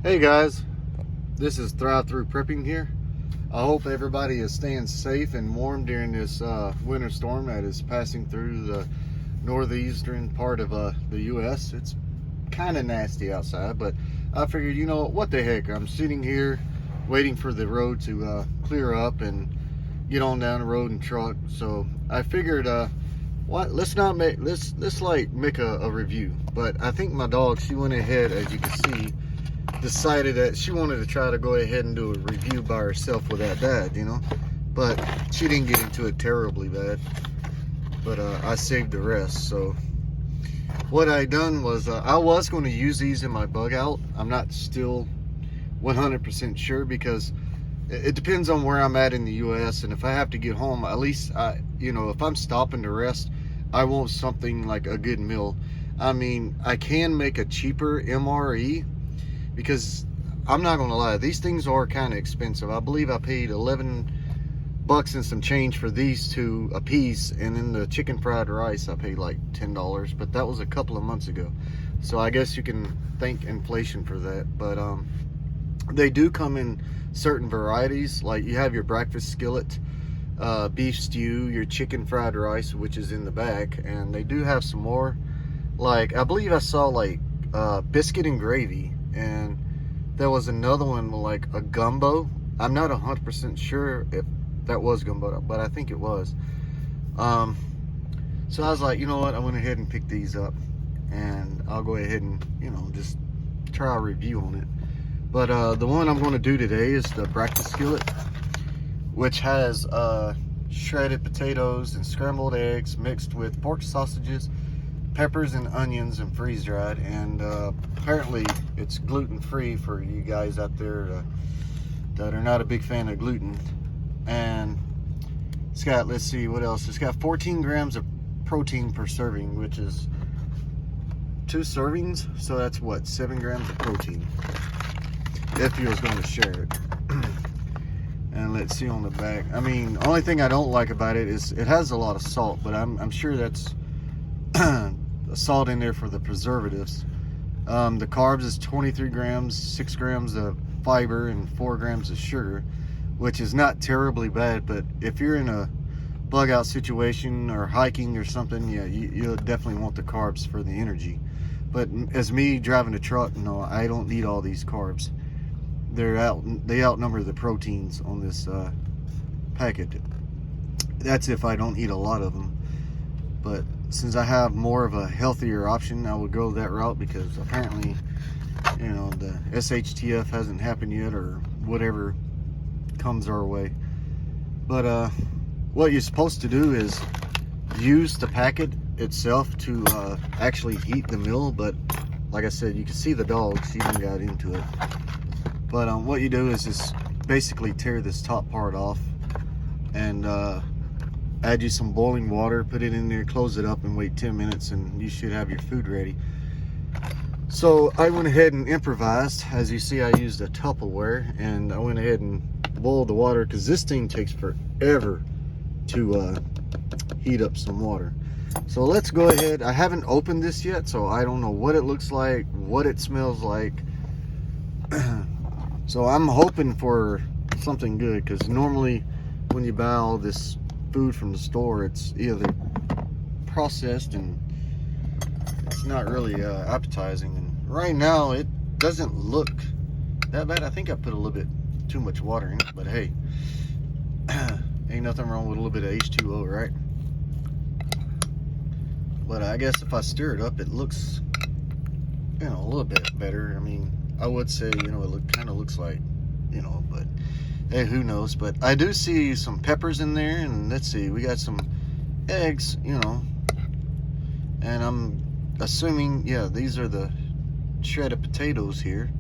Hey guys, this is Thrive Through Prepping here. I hope everybody is staying safe and warm during this winter storm that is passing through the northeastern part of the U.S. It's kind of nasty outside, but I figured, you know, what the heck, I'm sitting here waiting for the road to clear up and get on down the road and truck. So I figured, let's make a review. But I think my dog, she went ahead, as you can see, decided that she wanted to try to go ahead and do a review by herself with that dad, you know, but she didn't get into it terribly bad, but I saved the rest. So what I done was I was going to use these in my bug out. I'm not still 100% sure because it depends on where I'm at in the US, and if I have to get home, at least if I'm stopping to rest, I want something like a good meal. I mean, I can make a cheaper MRE, because I'm not gonna lie, these things are kind of expensive. I believe I paid 11 bucks and some change for these two a piece, and then the chicken fried rice I paid like $10, but that was a couple of months ago, so I guess you can thank inflation for that. But they do come in certain varieties, like you have your breakfast skillet, beef stew, your chicken fried rice, which is in the back, and they do have some more, like I believe I saw like biscuit and gravy, and there was another one like a gumbo. I'm not 100% sure if that was gumbo, but I think it was. So I was like, you know what, I went ahead and picked these up, and I'll go ahead and, you know, just try a review on it. But the one I'm going to do today is the breakfast skillet, which has shredded potatoes and scrambled eggs mixed with pork sausages, peppers and onions, and freeze dried. And apparently it's gluten free for you guys out there that are not a big fan of gluten. And it's got, let's see what else, it's got 14 grams of protein per serving, which is 2 servings, so that's what, 7 grams of protein if you was going to share it. And let's see on the back, I mean, only thing I don't like about it is it has a lot of salt, but I'm sure that's salt in there for the preservatives. The carbs is 23 grams, 6 grams of fiber, and 4 grams of sugar, which is not terribly bad. But if you're in a bug out situation or hiking or something, yeah, you'll definitely want the carbs for the energy. But as me driving a truck, no, I don't need all these carbs. They outnumber the proteins on this packet. That's if I don't eat a lot of them. But since I have more of a healthier option, I would go that route, because apparently, you know, the SHTF hasn't happened yet, or whatever comes our way. But what you're supposed to do is use the packet itself to actually heat the meal. But like I said, you can see the dog, she even got into it. But what you do is just basically tear this top part off, and add you some boiling water, put it in there, close it up, and wait 10 minutes, and you should have your food ready. So I went ahead and improvised. As you see, I used a Tupperware, and I went ahead and boiled the water, because this thing takes forever to heat up some water. So let's go ahead. I haven't opened this yet, so I don't know what it looks like, what it smells like. So I'm hoping for something good, because normally when you buy all this food from the store, it's either processed and it's not really appetizing. And right now it doesn't look that bad. I think I put a little bit too much water in it, but hey, ain't nothing wrong with a little bit of H2O, right? But I guess if I stir it up, it looks, you know, a little bit better. I mean, I would say, you know, it kind of looks like, you know, but hey, who knows. But I do see some peppers in there, and let's see, we got some eggs, you know, and I'm assuming, yeah, these are the shredded potatoes here.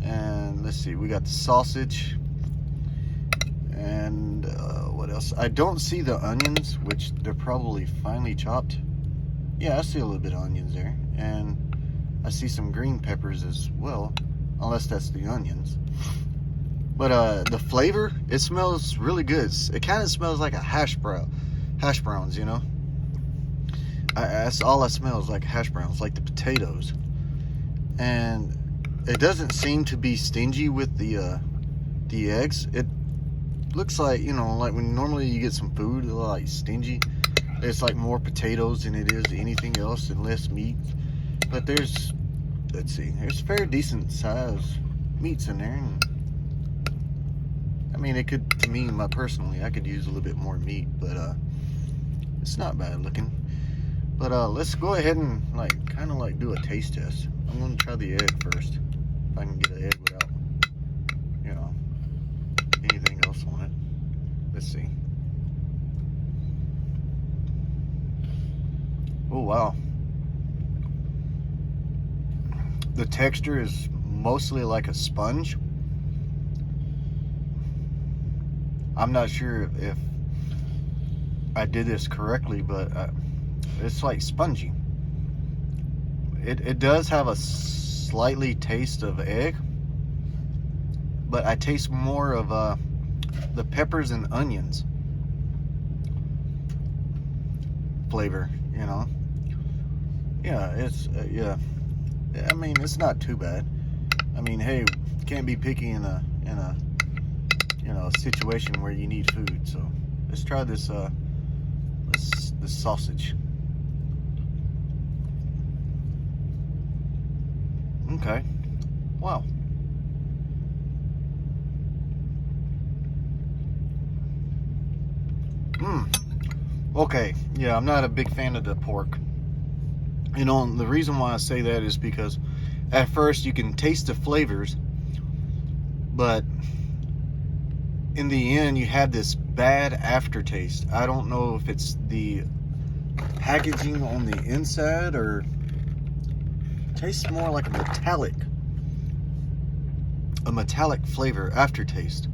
And let's see, we got the sausage, and what else? I don't see the onions, which they're probably finely chopped. Yeah, I see a little bit of onions there, and I see some green peppers as well, unless that's the onions. But the flavor, it smells really good. It kind of smells like a hash browns, you know. That's all I smell is like hash browns, like the potatoes. And it doesn't seem to be stingy with the eggs. It looks like, you know, like when normally you get some food like stingy, it's like more potatoes than it is anything else and less meat. But there's, let's see, there's fair decent size meats in there. And, I mean, it could, to me, personally, I could use a little bit more meat, but it's not bad looking. But let's go ahead and kind of do a taste test. I'm gonna try the egg first. If I can get an egg without, you know, anything else on it. Let's see. Oh wow. The texture is mostly like a sponge. I'm not sure if I did this correctly, but it's like spongy. It does have a slightly taste of egg, but I taste more of the peppers and onions flavor, you know. Yeah, it's yeah. I mean, it's not too bad. I mean, hey, can't be picky in a you know, situation where you need food. So let's try this this sausage. Okay. Wow. Okay. Yeah, I'm not a big fan of the pork. You know, the reason why I say that is because at first you can taste the flavors, but in the end you have this bad aftertaste. I don't know if it's the packaging on the inside or it tastes more like a metallic flavor aftertaste.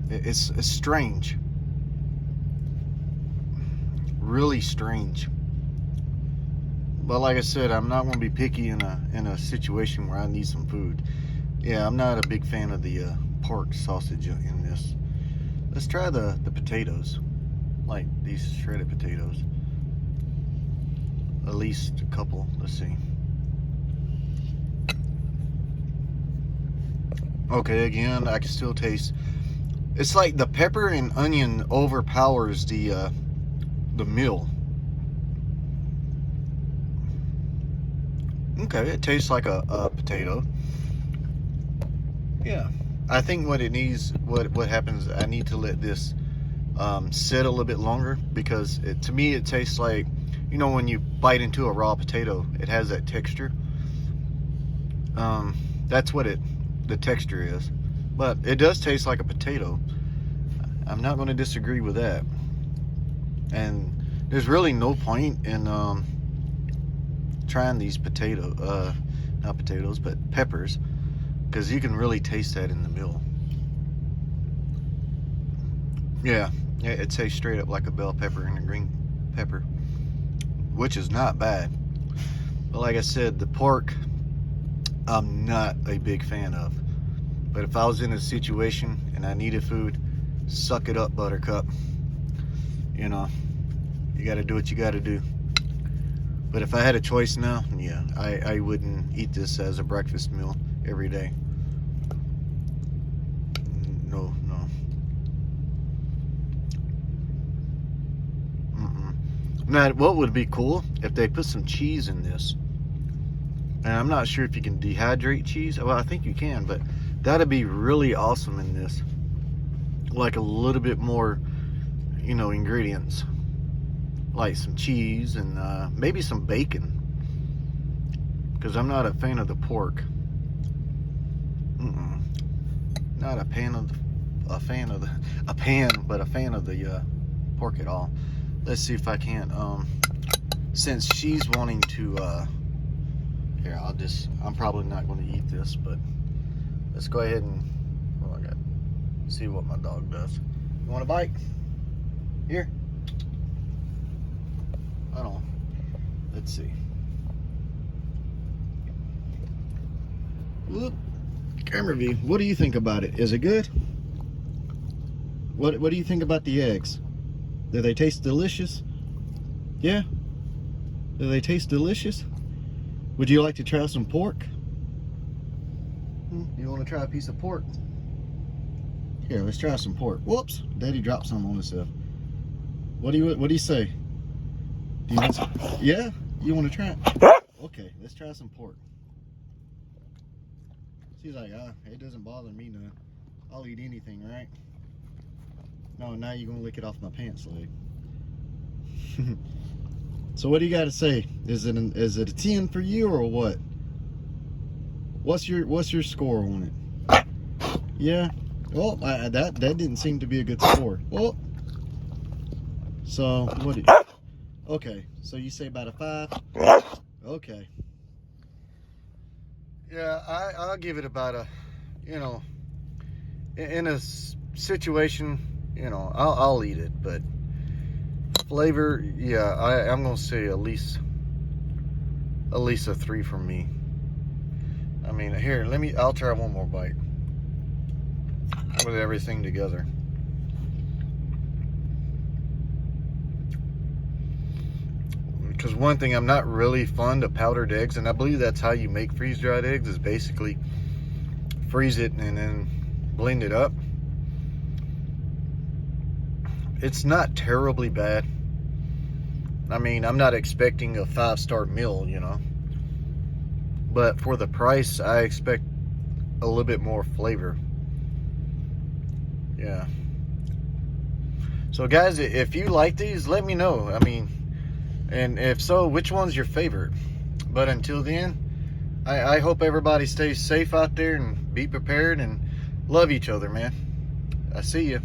It's strange, really strange. But like I said, I'm not going to be picky in a situation where I need some food. Yeah, I'm not a big fan of the pork sausage in this. Let's try the potatoes, like these shredded potatoes. At least a couple. Let's see. Okay, again, I can still taste. It's like the pepper and onion overpowers the meal. Okay, it tastes like a potato. Yeah, I think what it needs, what happens, I need to let this sit a little bit longer, because to me it tastes like, you know, when you bite into a raw potato, it has that texture. That's what the texture is. But it does taste like a potato. I'm not going to disagree with that. And there's really no point in trying these not potatoes, but peppers, because you can really taste that in the meal. Yeah, it tastes straight up like a bell pepper and a green pepper, which is not bad. But like I said, the pork, I'm not a big fan of. But if I was in a situation and I needed food, suck it up, Buttercup. You know, you got to do what you got to do. But if I had a choice now, yeah, I wouldn't eat this as a breakfast meal every day. No. Now, what would be cool if they put some cheese in this? And I'm not sure if you can dehydrate cheese. Well, I think you can, but that'd be really awesome in this. Like a little bit more, you know, ingredients. Like some cheese and maybe some bacon. Because I'm not a fan of the pork. Not a fan of the pork at all. Let's see if I can't, since she's wanting to, here, I'm probably not going to eat this, but let's go ahead and, see what my dog does. You want a bite? Here. I don't know. Let's see. Look, camera view. What do you think about it? Is it good? What do you think about the eggs? Do they taste delicious? Yeah? Do they taste delicious? Would you like to try some pork? You want to try a piece of pork? Here, let's try some pork. Whoops, Daddy dropped some on himself. What do you say? Do you want some? Yeah, you want to try it? Okay, let's try some pork. She's like, it doesn't bother me none. I'll eat anything, right? No, now you're gonna lick it off my pants leg. So what do you got to say? Is it a 10 for you or what? What's your score on it? Yeah. Well, that didn't seem to be a good score. Well, so what? Okay, so you say about a 5? Okay. Yeah, I'll give it about a, in a situation, I'll eat it, but flavor, yeah, I'm gonna say at least a 3 from me. I mean, here, I'll try one more bite with everything together. Because one thing, I'm not really fond of powdered eggs, and I believe that's how you make freeze-dried eggs, is basically freeze it and then blend it up. It's not terribly bad. I mean, I'm not expecting a 5-star meal, but for the price, I expect a little bit more flavor. Yeah. So guys, if you like these, let me know. I mean, and if so, which one's your favorite? But until then, I hope everybody stays safe out there and be prepared and love each other, man. I see you.